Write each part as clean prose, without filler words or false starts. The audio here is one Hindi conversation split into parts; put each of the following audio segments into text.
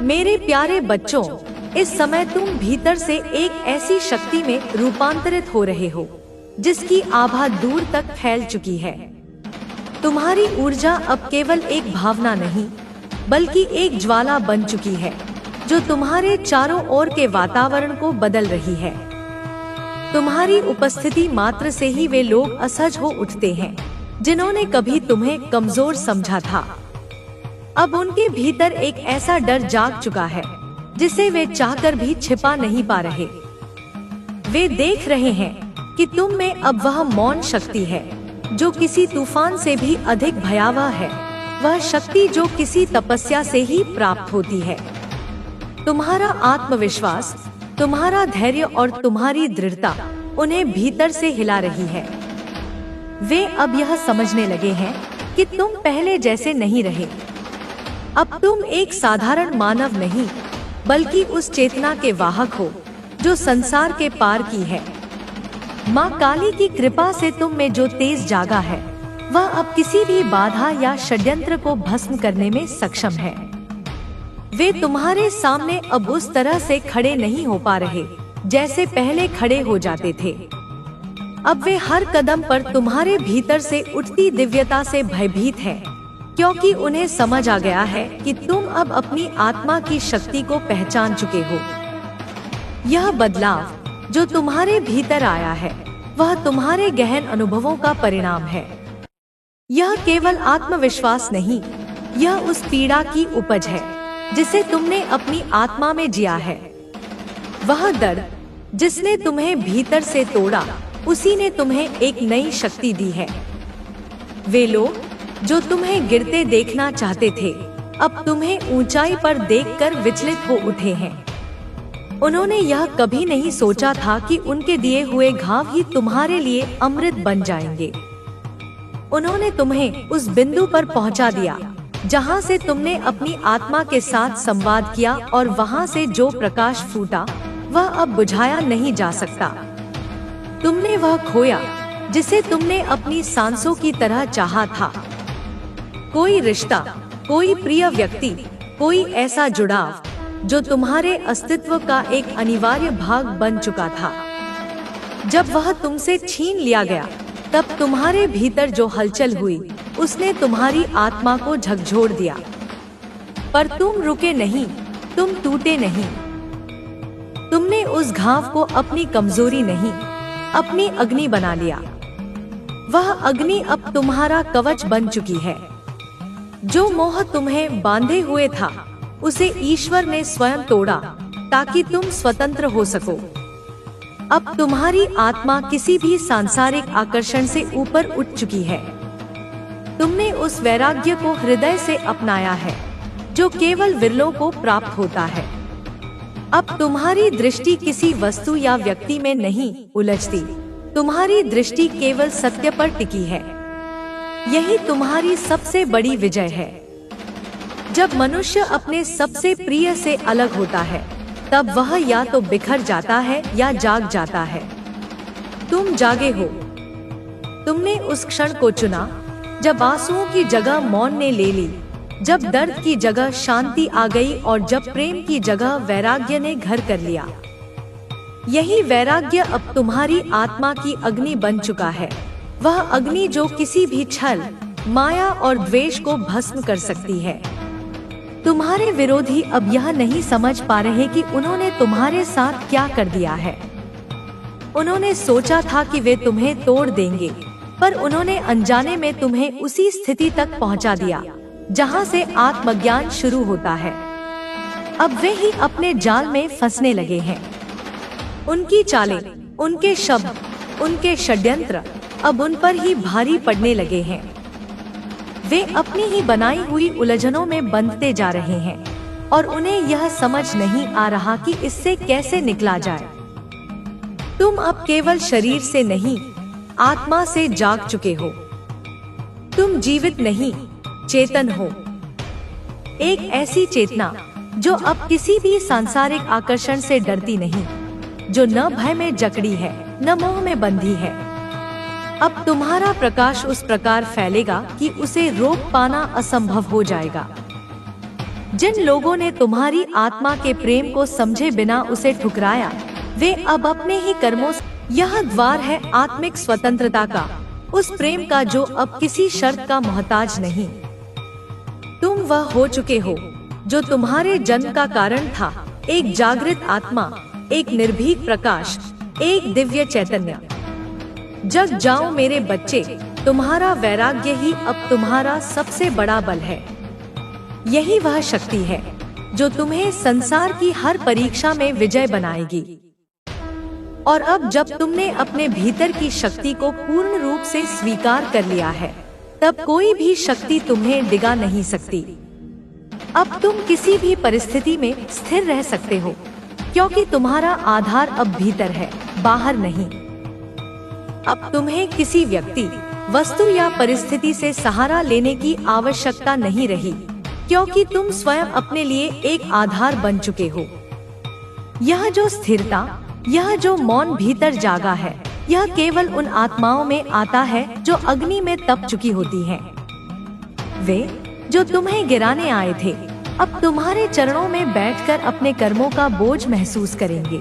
मेरे प्यारे बच्चों, इस समय तुम भीतर से एक ऐसी शक्ति में रूपांतरित हो रहे हो जिसकी आभा दूर तक फैल चुकी है। तुम्हारी ऊर्जा अब केवल एक भावना नहीं बल्कि एक ज्वाला बन चुकी है जो तुम्हारे चारों ओर के वातावरण को बदल रही है। तुम्हारी उपस्थिति मात्र से ही वे लोग असहज हो उठते हैं जिन्होंने कभी तुम्हें कमजोर समझा था। अब उनके भीतर एक ऐसा डर जाग चुका है जिसे वे चाहकर भी छिपा नहीं पा रहे। वे देख रहे हैं कि तुम में अब वह मौन शक्ति है जो किसी तूफान से भी अधिक भयावह है, वह शक्ति जो किसी तपस्या से ही प्राप्त होती है। तुम्हारा आत्मविश्वास, तुम्हारा धैर्य और तुम्हारी दृढ़ता उन्हें भीतर से हिला रही है। वे अब यह समझने लगे हैं कि तुम पहले जैसे नहीं रहे। अब तुम एक साधारण मानव नहीं बल्कि उस चेतना के वाहक हो जो संसार के पार की है। माँ काली की कृपा से तुम में जो तेज जागा है वह अब किसी भी बाधा या षड्यंत्र को भस्म करने में सक्षम है। वे तुम्हारे सामने अब उस तरह से खड़े नहीं हो पा रहे जैसे पहले खड़े हो जाते थे। अब वे हर कदम पर तुम्हारे भीतर से उठती दिव्यता से भयभीत हैं, क्योंकि उन्हें समझ आ गया है कि तुम अब अपनी आत्मा की शक्ति को पहचान चुके हो। यह बदलाव जो तुम्हारे भीतर आया है वह तुम्हारे गहन अनुभवों का परिणाम है। यह केवल आत्मविश्वास नहीं, यह उस पीड़ा की उपज है जिसे तुमने अपनी आत्मा में जिया है। वह दर्द जिसने तुम्हें भीतर से तोड़ा, उसी ने तुम्हें एक नई शक्ति दी है। वे लोग जो तुम्हें गिरते देखना चाहते थे अब तुम्हें ऊंचाई पर देखकर विचलित हो उठे हैं। उन्होंने यह कभी नहीं सोचा था कि उनके दिए हुए घाव ही तुम्हारे लिए अमृत बन जाएंगे। उन्होंने तुम्हें उस बिंदु पर पहुंचा दिया जहां से तुमने अपनी आत्मा के साथ संवाद किया, और वहां से जो प्रकाश फूटा वह अब बुझाया नहीं जा सकता। तुमने वह खोया जिसे तुमने अपनी सांसों की तरह चाहा था। कोई रिश्ता, कोई प्रिय व्यक्ति, कोई ऐसा जुड़ाव जो तुम्हारे अस्तित्व का एक अनिवार्य भाग बन चुका था। जब वह तुमसे छीन लिया गया तब तुम्हारे भीतर जो हलचल हुई उसने तुम्हारी आत्मा को झकझोर दिया। पर तुम रुके नहीं, तुम टूटे नहीं। तुमने उस घाव को अपनी कमजोरी नहीं, अपनी अग्नि बना लिया। वह अग्नि अब तुम्हारा कवच बन चुकी है। जो मोह तुम्हें बांधे हुए था उसे ईश्वर ने स्वयं तोड़ा ताकि तुम स्वतंत्र हो सको। अब तुम्हारी आत्मा किसी भी सांसारिक आकर्षण से ऊपर उठ चुकी है। तुमने उस वैराग्य को हृदय से अपनाया है जो केवल विरलों को प्राप्त होता है। अब तुम्हारी दृष्टि किसी वस्तु या व्यक्ति में नहीं उलझती, तुम्हारी दृष्टि केवल सत्य पर टिकी है। यही तुम्हारी सबसे बड़ी विजय है। जब मनुष्य अपने सबसे प्रिय से अलग होता है तब वह या तो बिखर जाता है या जाग जाता है। तुम जागे हो। तुमने उस क्षण को चुना जब आंसुओं की जगह मौन ने ले ली, जब दर्द की जगह शांति आ गई और जब प्रेम की जगह वैराग्य ने घर कर लिया। यही वैराग्य अब तुम्हारी आत्मा की अग्नि बन चुका है, वह अग्नि जो किसी भी छल, माया और द्वेष को भस्म कर सकती है। तुम्हारे विरोधी अब यह नहीं समझ पा रहे कि उन्होंने तुम्हारे साथ क्या कर दिया है। उन्होंने सोचा था कि वे तुम्हें तोड़ देंगे, पर उन्होंने अनजाने में तुम्हें उसी स्थिति तक पहुंचा दिया जहां से आत्मज्ञान शुरू होता है। अब वे ही अपने जाल में फंसने लगे हैं। उनकी चालें, उनके शब्द, उनके षड्यंत्र अब उन पर ही भारी पड़ने लगे हैं। वे अपनी ही बनाई हुई उलझनों में बंधते जा रहे हैं और उन्हें यह समझ नहीं आ रहा कि इससे कैसे निकला जाए। तुम अब केवल शरीर से नहीं, आत्मा से जाग चुके हो। तुम जीवित नहीं, चेतन हो। एक ऐसी चेतना जो अब किसी भी सांसारिक आकर्षण से डरती नहीं, जो न भय में जकड़ी है न मोह में बंधी है। अब तुम्हारा प्रकाश उस प्रकार फैलेगा कि उसे रोक पाना असंभव हो जाएगा। जिन लोगों ने तुम्हारी आत्मा के प्रेम को समझे बिना उसे ठुकराया, वे अब अपने ही कर्मों से। यह द्वार है आत्मिक स्वतंत्रता का, उस प्रेम का जो अब किसी शर्त का मोहताज नहीं। तुम वह हो चुके हो जो तुम्हारे जन्म का कारण था, एक जागृत आत्मा, एक निर्भीक प्रकाश, एक दिव्य चैतन्य। जग जाओ मेरे बच्चे, तुम्हारा वैराग्य ही अब तुम्हारा सबसे बड़ा बल है। यही वह शक्ति है जो तुम्हें संसार की हर परीक्षा में विजय बनाएगी। और अब जब तुमने अपने भीतर की शक्ति को पूर्ण रूप से स्वीकार कर लिया है, तब कोई भी शक्ति तुम्हें डिगा नहीं सकती। अब तुम किसी भी परिस्थिति में स्थिर रह सकते हो, क्योंकि तुम्हारा आधार अब भीतर है, बाहर नहीं। अब तुम्हें किसी व्यक्ति, वस्तु या परिस्थिति से सहारा लेने की आवश्यकता नहीं रही, क्योंकि तुम स्वयं अपने लिए एक आधार बन चुके हो। यह जो स्थिरता, यह जो मौन भीतर जागा है, यह केवल उन आत्माओं में आता है जो अग्नि में तप चुकी होती हैं। वे जो तुम्हें गिराने आए थे, अब तुम्हारे चरणों में बैठकर अपने कर्मों का बोझ महसूस करेंगे।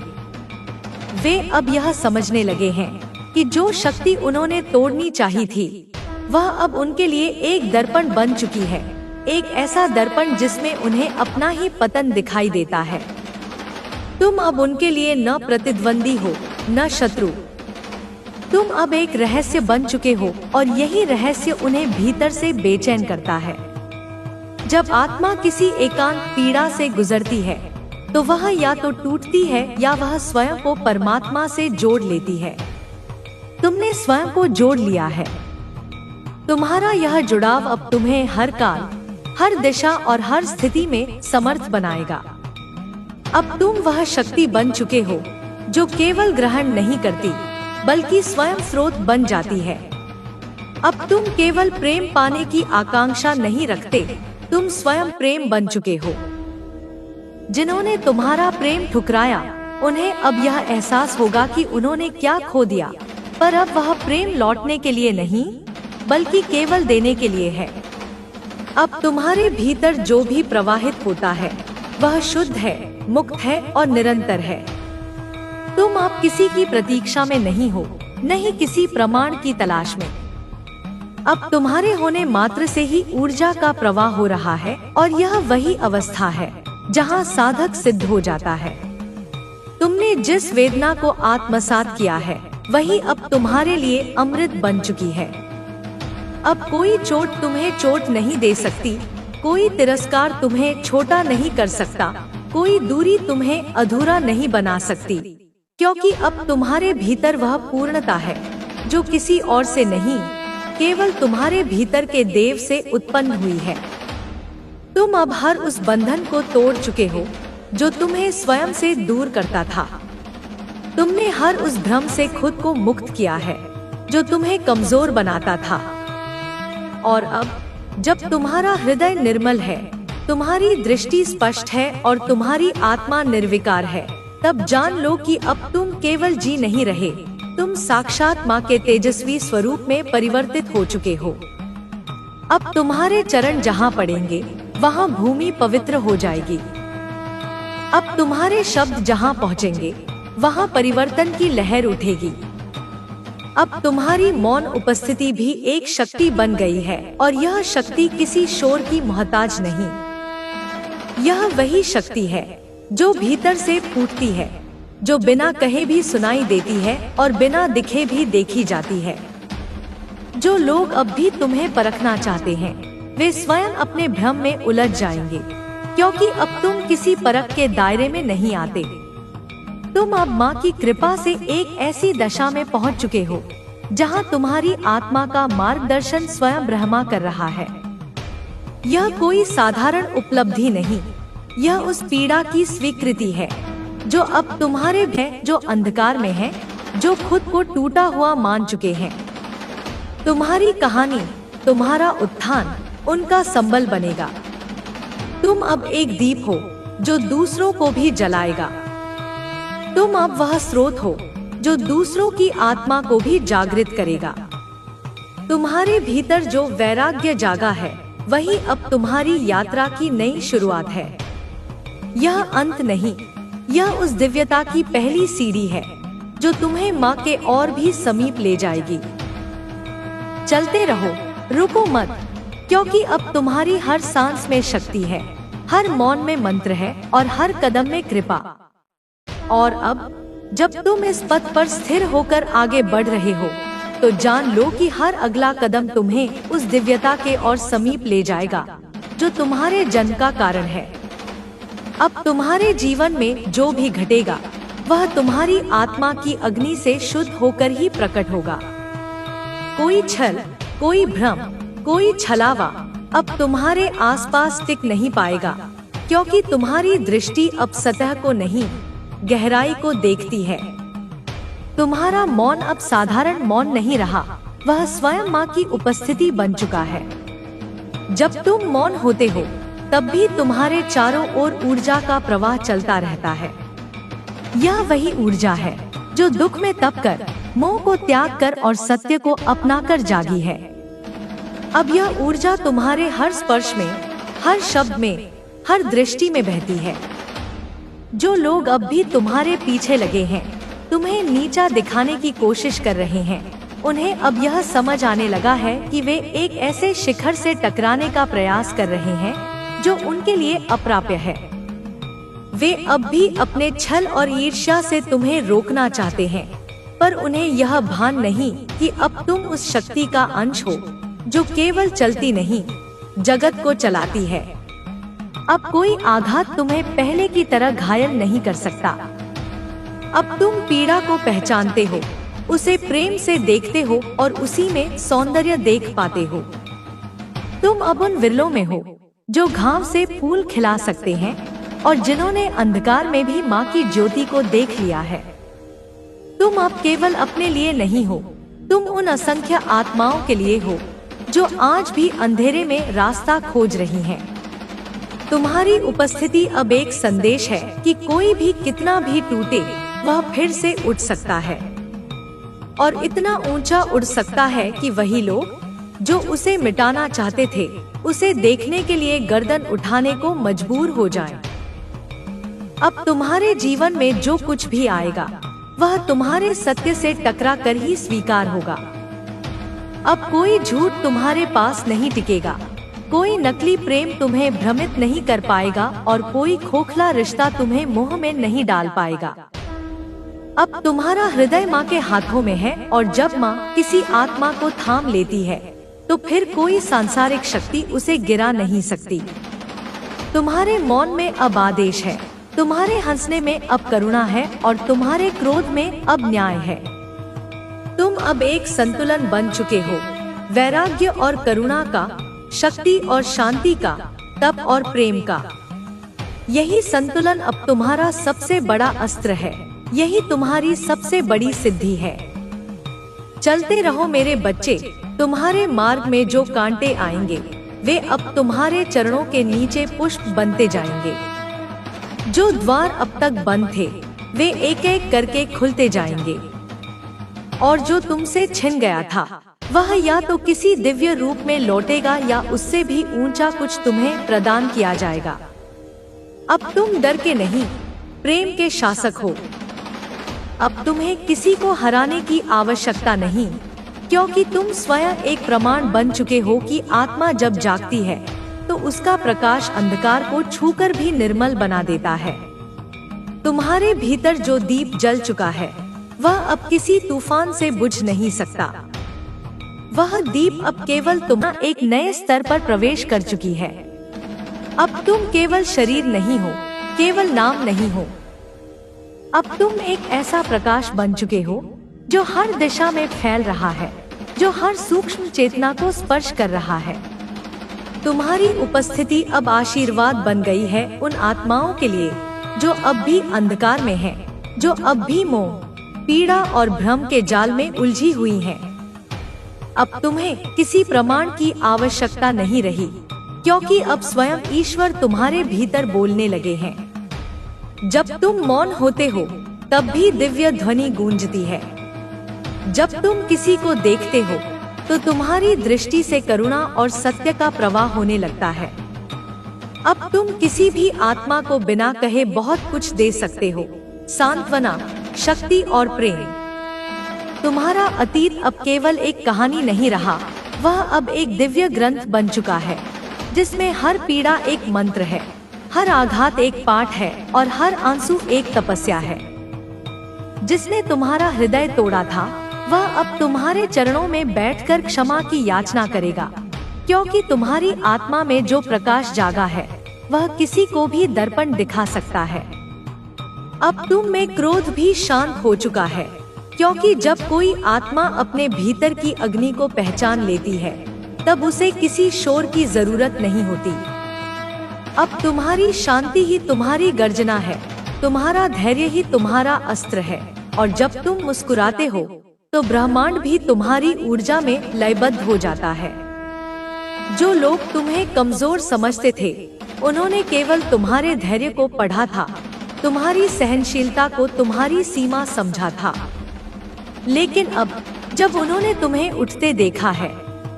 वे अब यह समझने लगे हैं कि जो शक्ति उन्होंने तोड़नी चाहिए थी, वह अब उनके लिए एक दर्पण बन चुकी है, एक ऐसा दर्पण जिसमें उन्हें अपना ही पतन दिखाई देता है। तुम अब उनके लिए न प्रतिद्वंदी हो, न शत्रु। तुम अब एक रहस्य बन चुके हो, और यही रहस्य उन्हें भीतर से बेचैन करता है। जब आत्मा किसी एकांत पीड़ा से गुजरती है, तो वह या तो टूटती है या वह स्वयं को परमात्मा से जोड़ लेती है। तुमने स्वयं को जोड़ लिया है। तुम्हारा यह जुड़ाव अब तुम्हें हर काल, हर दिशा और हर स्थिति में समर्थ बनाएगा। अब तुम वह शक्ति बन चुके हो जो केवल ग्रहण नहीं करती, बल्कि स्वयं स्रोत बन जाती है। अब तुम केवल प्रेम पाने की आकांक्षा नहीं रखते, तुम स्वयं प्रेम बन चुके हो। जिन्होंने तुम्हारा प्रेम ठुकराया, उन्हें अब यह एहसास होगा कि उन्होंने क्या खो दिया, पर अब वह प्रेम लौटने के लिए नहीं, बल्कि केवल देने के लिए है। अब तुम्हारे भीतर जो भी प्रवाहित होता है, वह शुद्ध है, मुक्त है और निरंतर है। तुम अब किसी की प्रतीक्षा में नहीं हो, नहीं किसी प्रमाण की तलाश में। अब तुम्हारे होने मात्र से ही ऊर्जा का प्रवाह हो रहा है, और यह वही अवस्था है जहां साधक सिद्ध हो जाता है। तुमने जिस वेदना को आत्मसात किया है, वही अब तुम्हारे लिए अमृत बन चुकी है। अब कोई चोट तुम्हें चोट नहीं दे सकती, कोई तिरस्कार तुम्हें छोटा नहीं कर सकता, कोई दूरी तुम्हें अधूरा नहीं बना सकती, क्योंकि अब तुम्हारे भीतर वह पूर्णता है जो किसी और से नहीं, केवल तुम्हारे भीतर के देव से उत्पन्न हुई है। तुम अब हर उस बंधन को तोड़ चुके हो जो तुम्हें स्वयं से दूर करता था। तुमने हर उस भ्रम से खुद को मुक्त किया है जो तुम्हें कमजोर बनाता था। और अब जब तुम्हारा हृदय निर्मल है, तुम्हारी दृष्टि स्पष्ट है और तुम्हारी आत्मा निर्विकार है, तब जान लो कि अब तुम केवल जी नहीं रहे, तुम साक्षात माँ के तेजस्वी स्वरूप में परिवर्तित हो चुके हो। अब तुम्हारे चरण जहाँ पड़ेंगे, वहाँ भूमि पवित्र हो जाएगी। अब तुम्हारे शब्द जहाँ पहुँचेंगे, वहाँ परिवर्तन की लहर उठेगी। अब तुम्हारी मौन उपस्थिति भी एक शक्ति बन गई है, और यह शक्ति किसी शोर की मोहताज नहीं। यह वही शक्ति है जो भीतर से फूटती है, जो बिना कहे भी सुनाई देती है और बिना दिखे भी देखी जाती है। जो लोग अब भी तुम्हें परखना चाहते हैं, वे स्वयं अपने भ्रम में उलझ जाएंगे, क्योंकि अब तुम किसी परख के दायरे में नहीं आते। तुम अब माँ की कृपा से एक ऐसी दशा में पहुँच चुके हो जहाँ तुम्हारी आत्मा का मार्गदर्शन स्वयं ब्रह्मा कर रहा है। यह कोई साधारण उपलब्धि नहीं, यह उस पीड़ा की स्वीकृति है जो अब तुम्हारे भय, जो अंधकार में है, जो खुद को टूटा हुआ मान चुके हैं। तुम्हारी कहानी, तुम्हारा उत्थान उनका संबल बनेगा। तुम अब एक दीप हो जो दूसरों को भी जलाएगा। तुम अब वह स्रोत हो जो दूसरों की आत्मा को भी जागृत करेगा। तुम्हारे भीतर जो वैराग्य जागा है, वही अब तुम्हारी यात्रा की नई शुरुआत है। यह अंत नहीं, यह उस दिव्यता की पहली सीढ़ी है जो तुम्हें माँ के और भी समीप ले जाएगी। चलते रहो, रुको मत, क्योंकि अब तुम्हारी हर सांस में शक्ति है, हर मौन में मंत्र है और हर कदम में कृपा। और अब जब तुम इस पथ पर स्थिर होकर आगे बढ़ रहे हो, तो जान लो कि हर अगला कदम तुम्हें उस दिव्यता के और समीप ले जाएगा जो तुम्हारे जन्म का कारण है। अब तुम्हारे जीवन में जो भी घटेगा वह तुम्हारी आत्मा की अग्नि से शुद्ध होकर ही प्रकट होगा। कोई छल, कोई भ्रम, कोई छलावा अब तुम्हारे आसपास टिक नहीं पाएगा, क्योंकि तुम्हारी दृष्टि अब सतह को नहीं, गहराई को देखती है। तुम्हारा मौन अब साधारण मौन नहीं रहा, वह स्वयं माँ की उपस्थिति बन चुका है। जब तुम मौन होते हो तब भी तुम्हारे चारों ओर ऊर्जा का प्रवाह चलता रहता है। यह वही ऊर्जा है जो दुख में तप कर, मोह को त्याग कर और सत्य को अपना कर जागी है। अब यह ऊर्जा तुम्हारे हर स्पर्श में, हर शब्द में, हर दृष्टि में बहती है। जो लोग अब भी तुम्हारे पीछे लगे हैं, तुम्हें नीचा दिखाने की कोशिश कर रहे हैं, उन्हें अब यह समझ आने लगा है कि वे एक ऐसे शिखर से टकराने का प्रयास कर रहे हैं जो उनके लिए अप्राप्य है। वे अब भी अपने छल और ईर्ष्या से तुम्हें रोकना चाहते हैं, पर उन्हें यह भान नहीं कि अब तुम उस शक्ति का अंश हो जो केवल चलती नहीं, जगत को चलाती है। अब कोई आघात तुम्हें पहले की तरह घायल नहीं कर सकता। अब तुम पीड़ा को पहचानते हो, उसे प्रेम से देखते हो और उसी में सौंदर्य देख पाते हो। तुम अब उन विरलों में हो जो घाव से फूल खिला सकते हैं और जिन्होंने अंधकार में भी माँ की ज्योति को देख लिया है। तुम अब केवल अपने लिए नहीं हो, तुम उन असंख्य आत्माओं के लिए हो जो आज भी अंधेरे में रास्ता खोज रही हैं। तुम्हारी उपस्थिति अब एक संदेश है कि कोई भी कितना भी टूटे वह फिर से उठ सकता है, और इतना ऊंचा उड़ सकता है कि वही लोग जो उसे मिटाना चाहते थे, उसे देखने के लिए गर्दन उठाने को मजबूर हो जाएं। अब तुम्हारे जीवन में जो कुछ भी आएगा वह तुम्हारे सत्य से टकरा कर ही स्वीकार होगा। अब कोई झूठ तुम्हारे पास नहीं टिकेगा, कोई नकली प्रेम तुम्हें भ्रमित नहीं कर पाएगा और कोई खोखला रिश्ता तुम्हें मोह में नहीं डाल पाएगा। अब तुम्हारा हृदय माँ के हाथों में है, और जब माँ किसी आत्मा को थाम लेती है तो फिर कोई सांसारिक शक्ति उसे गिरा नहीं सकती। तुम्हारे मौन में अब आदेश है, तुम्हारे हंसने में अब करुणा है और तुम्हारे क्रोध में अब न्याय है। तुम अब एक संतुलन बन चुके हो, वैराग्य और करुणा का, शक्ति और शांति का, तप और प्रेम का। यही संतुलन अब तुम्हारा सबसे बड़ा अस्त्र है, यही तुम्हारी सबसे बड़ी सिद्धि है। चलते रहो मेरे बच्चे, तुम्हारे मार्ग में जो कांटे आएंगे वे अब तुम्हारे चरणों के नीचे पुष्प बनते जाएंगे। जो द्वार अब तक बंद थे वे एक एक करके खुलते जाएंगे, और जो तुमसे छिन गया था वह या तो किसी दिव्य रूप में लौटेगा या उससे भी ऊंचा कुछ तुम्हें प्रदान किया जाएगा। अब तुम डर के नहीं, प्रेम के शासक हो। अब तुम्हें किसी को हराने की आवश्यकता नहीं, क्योंकि तुम स्वयं एक प्रमाण बन चुके हो कि आत्मा जब जागती है तो उसका प्रकाश अंधकार को छूकर भी निर्मल बना देता है। तुम्हारे भीतर जो दीप जल चुका है वह अब किसी तूफान से बुझ नहीं सकता। वह दीप अब केवल तुम्हारा एक नए स्तर पर प्रवेश कर चुकी है। अब तुम केवल शरीर नहीं हो, केवल नाम नहीं हो। अब तुम एक ऐसा प्रकाश बन चुके हो जो हर दिशा में फैल रहा है, जो हर सूक्ष्म चेतना को स्पर्श कर रहा है। तुम्हारी उपस्थिति अब आशीर्वाद बन गई है उन आत्माओं के लिए जो अब भी अंधकार में हैं, जो अब भी मोह, पीड़ा और भ्रम के जाल में उलझी हुई हैं। अब तुम्हें किसी प्रमाण की आवश्यकता नहीं रही, क्योंकि अब स्वयं ईश्वर तुम्हारे भीतर बोलने लगे हैं। जब तुम मौन होते हो तब भी दिव्य ध्वनि गूंजती है। जब तुम किसी को देखते हो तो तुम्हारी दृष्टि से करुणा और सत्य का प्रवाह होने लगता है। अब तुम किसी भी आत्मा को बिना कहे बहुत कुछ दे सकते हो, सांत्वना, शक्ति और प्रेम। तुम्हारा अतीत अब केवल एक कहानी नहीं रहा, वह अब एक दिव्य ग्रंथ बन चुका है, जिसमें हर पीड़ा एक मंत्र है, हर आघात एक पाठ है और हर आंसू एक तपस्या है। जिसने तुम्हारा हृदय तोड़ा था, वह अब तुम्हारे चरणों में बैठकर क्षमा की याचना करेगा, क्योंकि तुम्हारी आत्मा में जो प्रकाश जागा है, वह किसी को भी दर्पण दिखा सकता है। अब तुम में क्रोध भी शांत हो चुका है, क्योंकि जब कोई आत्मा अपने भीतर की अग्नि को पहचान लेती है, तब उसे किसी शोर की जरूरत नहीं होती। अब तुम्हारी शांति ही तुम्हारी गर्जना है, तुम्हारा धैर्य ही तुम्हारा अस्त्र है, और जब तुम मुस्कुराते हो, तो ब्रह्मांड भी तुम्हारी ऊर्जा में लयबद्ध हो जाता है। जो लोग तुम्हें कमजोर समझते थे, उन्होंने केवल तुम्हारे धैर्य को पढ़ा था, तुम्हारी सहनशीलता को तुम्हारी सीमा समझा था। लेकिन अब जब उन्होंने तुम्हें उठते देखा है,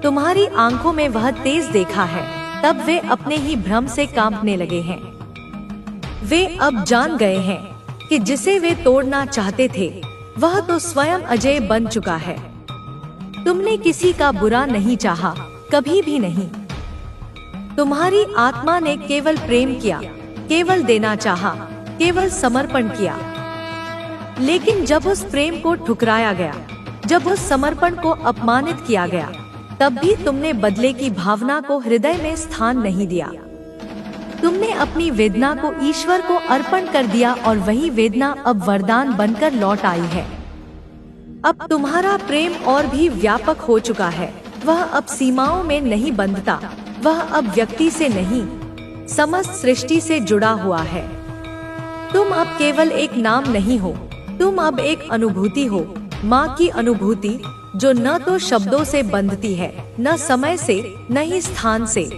तुम्हारी आंखों में वह तेज देखा है, तब वे अपने ही भ्रम से कांपने लगे हैं। वे अब जान गए हैं कि जिसे वे तोड़ना चाहते थे, वह तो स्वयं अजय बन चुका है। तुमने किसी का बुरा नहीं चाहा, कभी भी नहीं। तुम्हारी आत्मा ने केवल प्रेम किया, केवल देना चाहा, केवल समर्पण किया। लेकिन जब उस प्रेम को ठुकराया गया, जब उस समर्पण को अपमानित किया गया, तब भी तुमने बदले की भावना को हृदय में स्थान नहीं दिया। तुमने अपनी वेदना को ईश्वर को अर्पण कर दिया और वही वेदना अब वरदान बनकर लौट आई है। अब तुम्हारा प्रेम और भी व्यापक हो चुका है। वह अब सीमाओं में नहीं बंधता, वह अब व्यक्ति से नहीं, समस्त सृष्टि से जुड़ा हुआ है। तुम अब केवल एक नाम नहीं हो, तुम अब एक अनुभूति हो, माँ की अनुभूति, जो न तो शब्दों से बंधती है, न समय से, न ही स्थान से।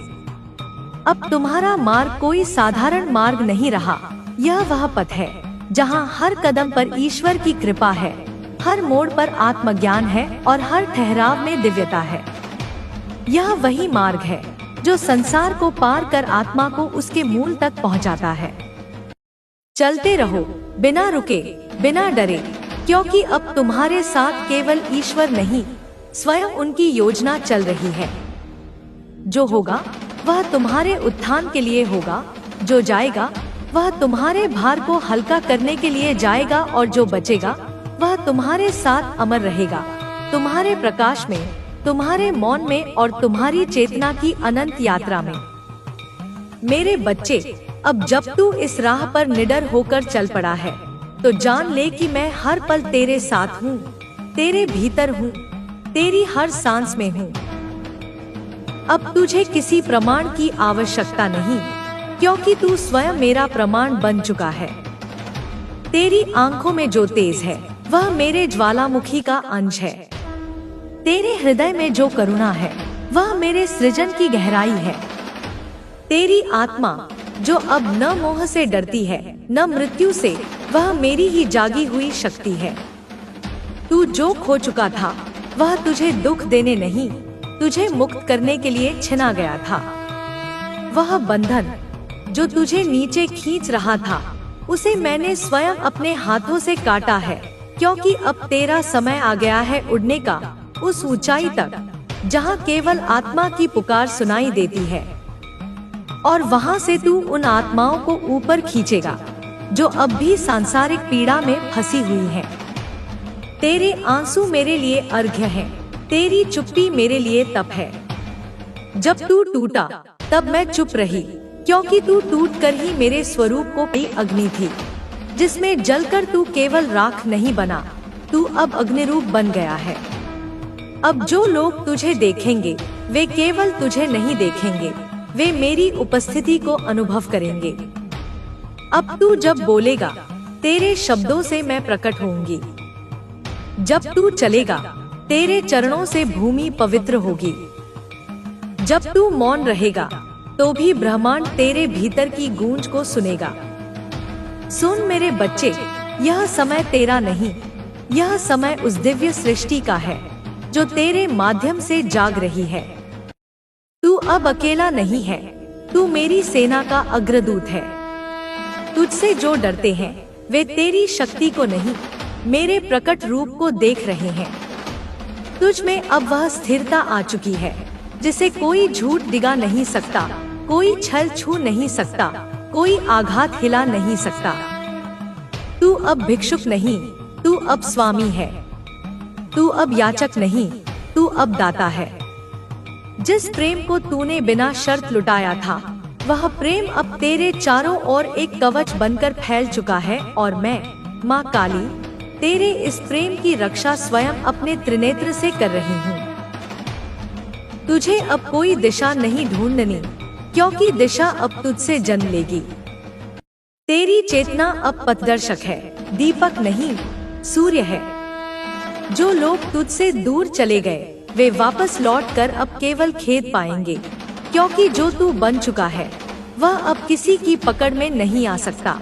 अब तुम्हारा मार्ग कोई साधारण मार्ग नहीं रहा, यह वह पथ है जहाँ हर कदम पर ईश्वर की कृपा है, हर मोड़ पर आत्मज्ञान है और हर ठहराव में दिव्यता है। यह वही मार्ग है जो संसार को पार कर आत्मा को उसके मूल तक पहुँचाता है। चलते रहो, बिना रुके, बिना डरे, क्योंकि अब तुम्हारे साथ केवल ईश्वर नहीं, स्वयं उनकी योजना चल रही है। जो होगा वह तुम्हारे उत्थान के लिए होगा, जो जाएगा वह तुम्हारे भार को हल्का करने के लिए जाएगा, और जो बचेगा वह तुम्हारे साथ अमर रहेगा, तुम्हारे प्रकाश में, तुम्हारे मौन में और तुम्हारी चेतना की अनंत यात्रा में। मेरे बच्चे, अब जब तू इस राह पर निडर होकर चल पड़ा है, तो जान ले कि मैं हर पल तेरे साथ हूँ, तेरे भीतर हूँ, तेरी हर सांस में हूँ। अब तुझे किसी प्रमाण की आवश्यकता नहीं, क्योंकि तू स्वयं मेरा प्रमाण बन चुका है। तेरी आंखों में जो तेज है, वह मेरे ज्वालामुखी का अंश है। तेरे हृदय में जो करुणा है, वह मेरे सृजन की गहराई है। तेरी आत्मा जो अब न मोह से डरती है, न मृत्यु से, वह मेरी ही जागी हुई शक्ति है। तू जो खो चुका था, वह तुझे दुख देने नहीं, तुझे मुक्त करने के लिए छिना गया था। वह बंधन जो तुझे नीचे खींच रहा था, उसे मैंने स्वयं अपने हाथों से काटा है, क्योंकि अब तेरा समय आ गया है उड़ने का, उस ऊंचाई तक जहाँ केवल आत्मा की पुकार सुनाई देती है। और वहाँ से तू उन आत्माओं को ऊपर खींचेगा जो अब भी सांसारिक पीड़ा में फंसी हुई हैं। तेरे आंसू मेरे लिए अर्घ्य हैं, तेरी चुप्पी मेरे लिए तप है। जब तू टूटा तब मैं चुप रही, क्योंकि तू टूट कर ही मेरे स्वरूप को भी अग्नि थी, जिसमें जलकर तू केवल राख नहीं बना, तू अब अग्निरूप बन गया है। अब जो लोग तुझे देखेंगे, वे केवल तुझे नहीं देखेंगे, वे मेरी उपस्थिति को अनुभव करेंगे। अब तू जब बोलेगा, तेरे शब्दों से मैं प्रकट होंगी। जब तू चलेगा, तेरे चरणों से भूमि पवित्र होगी। जब तू मौन रहेगा, तो भी ब्रह्मांड तेरे भीतर की गूंज को सुनेगा। सुन मेरे बच्चे, यह समय तेरा नहीं, यह समय उस दिव्य सृष्टि का है जो तेरे माध्यम से जाग रही है। तू अब अकेला नहीं है, तू मेरी सेना का अग्रदूत है। तुझसे जो डरते हैं वे तेरी शक्ति को नहीं, मेरे प्रकट रूप को देख रहे हैं। तुझ में अब वह स्थिरता आ चुकी है जिसे कोई झूठ डिगा नहीं सकता, कोई छल छू नहीं सकता, कोई आघात हिला नहीं सकता। तू अब भिक्षुक नहीं, तू अब स्वामी है। तू अब याचक नहीं, तू अब दाता है। जिस प्रेम को तूने बिना शर्त लुटाया था, वह प्रेम अब तेरे चारों ओर एक कवच बनकर फैल चुका है। और मैं, माँ काली, तेरे इस प्रेम की रक्षा स्वयं अपने त्रिनेत्र से कर रही हूँ। तुझे अब कोई दिशा नहीं ढूंढनी, क्योंकि दिशा अब तुझसे जन्म लेगी। तेरी चेतना अब पथदर्शक है, दीपक नहीं, सूर्य है। जो लोग तुझसे दूर चले गए वे वापस लौटकर अब केवल खेद पाएंगे, क्योंकि जो तू बन चुका है वह अब किसी की पकड़ में नहीं आ सकता।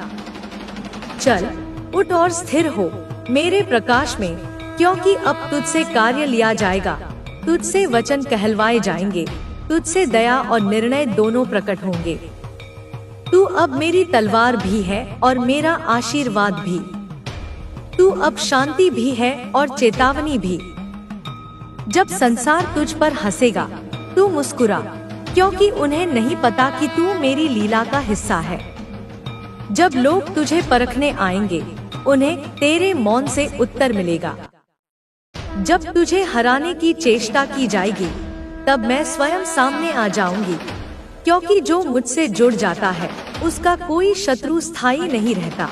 चल उठ और स्थिर हो मेरे प्रकाश में, क्योंकि अब तुझसे कार्य लिया जाएगा, तुझसे वचन कहलवाए जाएंगे, तुझसे दया और निर्णय दोनों प्रकट होंगे। तू अब मेरी तलवार भी है और मेरा आशीर्वाद भी। तू अब शांति भी है और चेतावनी भी। जब संसार तुझ पर हंसेगा तू मुस्कुरा, क्योंकि उन्हें नहीं पता कि तू मेरी लीला का हिस्सा है। जब लोग तुझे परखने आएंगे उन्हें तेरे मौन से उत्तर मिलेगा। जब तुझे हराने की चेष्टा की जाएगी तब मैं स्वयं सामने आ जाऊंगी, क्योंकि जो मुझसे जुड़ जाता है उसका कोई शत्रु स्थायी नहीं रहता।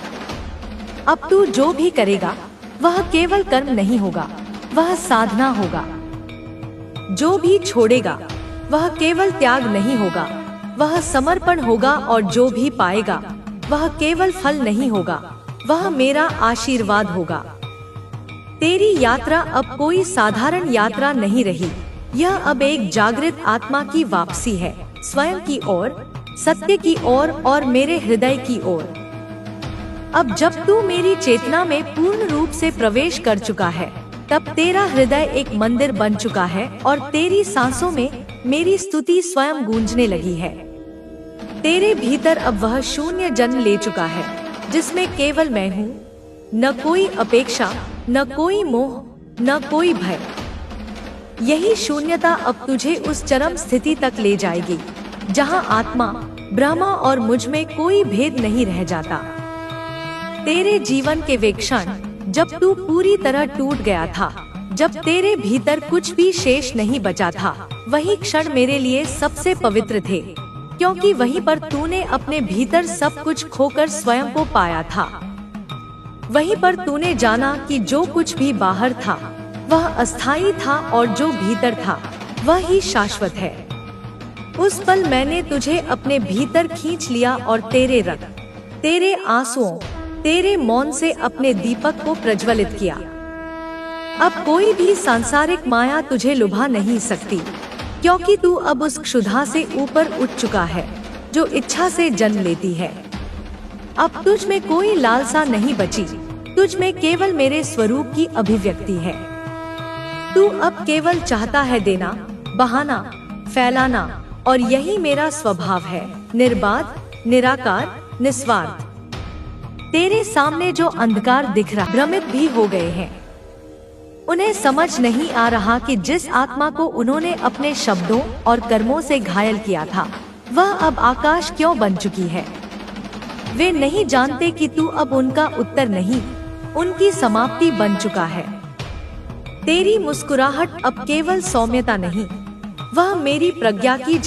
अब तू जो भी करेगा वह केवल कर्म नहीं होगा, वह साधना होगा। जो भी छोड़ेगा वह केवल त्याग नहीं होगा, वह समर्पण होगा। और जो भी पाएगा वह केवल फल नहीं होगा, वह मेरा आशीर्वाद होगा। तेरी यात्रा अब कोई साधारण यात्रा नहीं रही, यह अब एक जागृत आत्मा की वापसी है, स्वयं की ओर, सत्य की ओर और मेरे हृदय की ओर। अब जब तू मेरी चेतना में पूर्ण रूप से प्रवेश कर चुका है, तब तेरा हृदय एक मंदिर बन चुका है और तेरी सांसों में मेरी स्तुति स्वयं गूंजने लगी है। तेरे भीतर अब वह शून्य जन्म ले चुका है जिसमें केवल मैं हूँ, न कोई अपेक्षा, न कोई मोह, न कोई भय। यही शून्यता अब तुझे उस चरम स्थिति तक ले जाएगी जहाँ आत्मा, ब्रह्मा और मुझ में कोई भेद नहीं रह जाता। तेरे जीवन के वे क्षण जब तू पूरी तरह टूट गया था, जब तेरे भीतर कुछ भी शेष नहीं बचा था, वही क्षण मेरे लिए सबसे पवित्र थे, क्योंकि वहीं पर तूने अपने भीतर सब कुछ खोकर स्वयं को पाया था। वहीं पर तूने जाना कि जो कुछ भी बाहर था वह अस्थायी था और जो भीतर था वह ही शाश्वत है। उस पल मैंने तुझे अपने भीतर खींच लिया और तेरे रक्त, तेरे आंसुओं, तेरे मौन से अपने दीपक को प्रज्वलित किया। अब कोई भी सांसारिक माया तुझे लुभा नहीं सकती, क्योंकि तू अब उस क्षुधा से ऊपर उठ चुका है जो इच्छा से जन्म लेती है। अब तुझ में कोई लालसा नहीं बची, तुझ में केवल मेरे स्वरूप की अभिव्यक्ति है। तू अब केवल चाहता है देना, बहाना, फैलाना, और यही मेरा स्वभाव है, निर्बाध, निराकार, निस्वार्थ। तेरे सामने जो अंधकार दिख रहा, भ्रमित भी हो गए हैं। उन्हें समझ नहीं आ रहा कि जिस आत्मा को उन्होंने अपने शब्दों और कर्मों से घायल किया था वह अब आकाश क्यों बन चुकी है। वे नहीं जानते कि तू अब उनका उत्तर नहीं, उनकी समाप्ति बन चुका है। तेरी मुस्कुराहट अब केवल सौम्यता नहीं, वह मेरी प्रज्ञा की